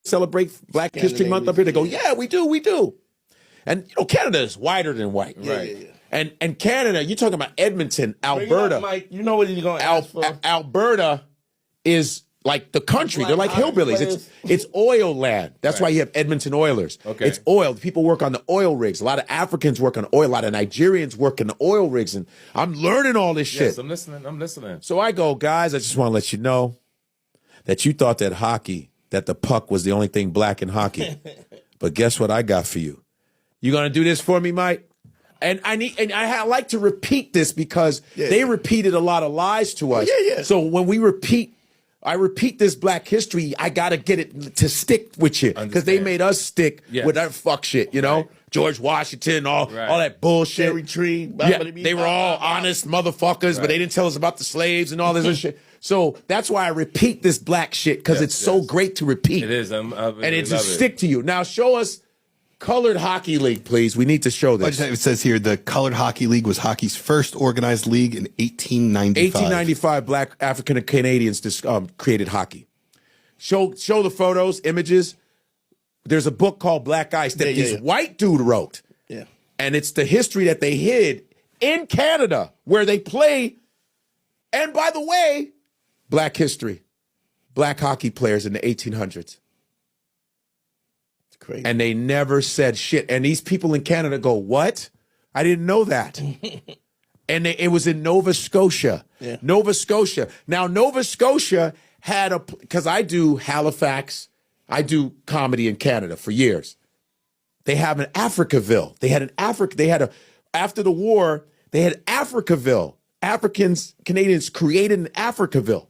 celebrate Black History Month up here? They go, yeah, we do. And Canada is whiter than white. Right. And Canada, you're talking about Edmonton, Alberta. Mike, you know what he's going to ask for? Alberta is like the country. They're like hillbillies. It's oil land. That's why you have Edmonton Oilers. Okay. It's oil. People work on the oil rigs. A lot of Africans work on oil. A lot of Nigerians work in the oil rigs. And I'm learning all this shit. Yes, I'm listening. So I go, guys, I just want to let you know that you thought that the puck was the only thing black in hockey. But guess what I got for you? You going to do this for me, Mike? And I like to repeat this because they repeated a lot of lies to us. So when I repeat this Black history, I got to get it to stick with you because they made us stick with that fuck shit, Right. George Washington, all that bullshit. Cherry tree. They were all honest motherfuckers, but they didn't tell us about the slaves and all this other shit. So that's why I repeat this Black shit because it's so great to repeat. It is. And it just stick to you. Now show us Colored Hockey League, please. We need to show this. It says here the Colored Hockey League was hockey's first organized league in 1895. 1895, Black African Canadians created hockey. Show the photos, images. There's a book called Black Ice that this white dude wrote. Yeah. And it's the history that they hid in Canada where they play. And by the way, Black history. Black hockey players in the 1800s. Crazy. And they never said shit. And these people in Canada go, what? I didn't know that. And it was in Nova Scotia. Yeah. Nova Scotia. Now, Nova Scotia had because I do Halifax, I do comedy in Canada for years. They have an Africaville. After the war, they had Africaville. Canadians created an Africaville.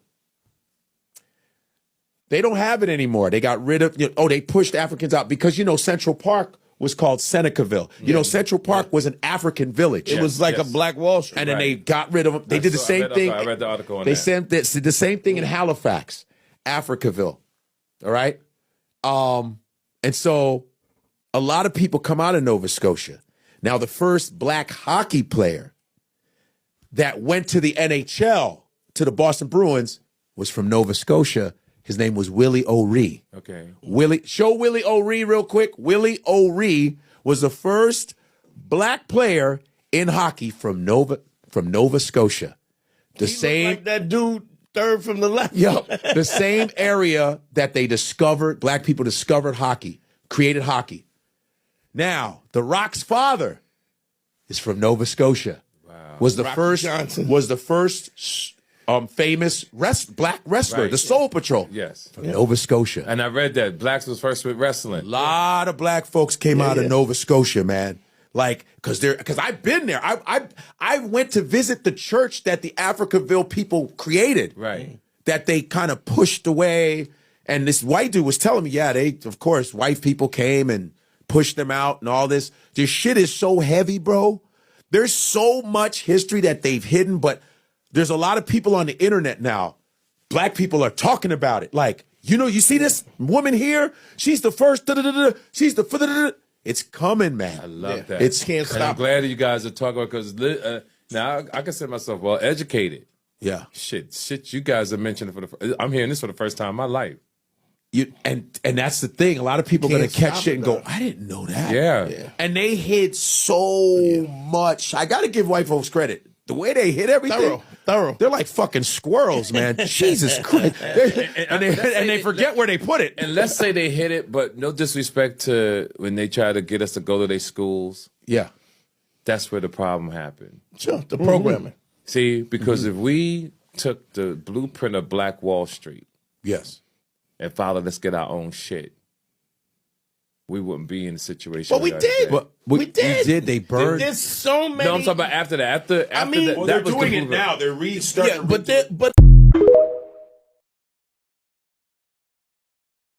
They don't have it anymore. They got rid of, they pushed Africans out because, Central Park was called Senecaville. Central Park was an African village. It was like a Black Wall Street. And then they got rid of them. They did the same thing. I read the article on they that. did the same thing in Halifax, Africaville. All right? And so a lot of people come out of Nova Scotia. Now, the first Black hockey player that went to the NHL, to the Boston Bruins, was from Nova Scotia. His name was Willie O'Ree. Okay. Show Willie O'Ree real quick. Willie O'Ree was the first Black player in hockey from Nova Scotia. The same like that dude third from the left. The same area that they discovered, Black people discovered hockey, created hockey. Now, The Rock's father is from Nova Scotia. Wow. Was the Rocky first famous Black wrestler, the Soul Patrol. Yes. From Nova Scotia. And I read that Blacks was first with wrestling. A lot of Black folks came out of Nova Scotia, man. Like, because I've been there. I went to visit the church that the Africaville people created. Right. That they kind of pushed away. And this white dude was telling me, of course, white people came and pushed them out and all this. This shit is so heavy, bro. There's so much history that they've hidden, but there's a lot of people on the internet now. Black people are talking about it. Like, you see this woman here? She's the first. She's the. It's coming, man. I love that. It can't stop. I'm glad that you guys are talking about because now I consider myself well educated. Yeah. Shit. You guys are mentioning I'm hearing this for the first time in my life. And that's the thing. A lot of people are going to catch shit and go, I didn't know that. Yeah. And they hid so much. I got to give white folks credit. The way they hit everything. Thorough. They're like fucking squirrels, man. Jesus Christ. And they forget where they put it. And let's say they hit it, but no disrespect to when they try to get us to go to their schools. Yeah. That's where the problem happened. Sure, the programming. See, because if we took the blueprint of Black Wall Street Yes. and followed, let's get our own shit, we wouldn't be in the situation. But we did. But we did. They burned. There's so many. No, I'm talking about after that. After mean, that, well, that They're was the doing it blueprint. now. They're restarting. Yeah, but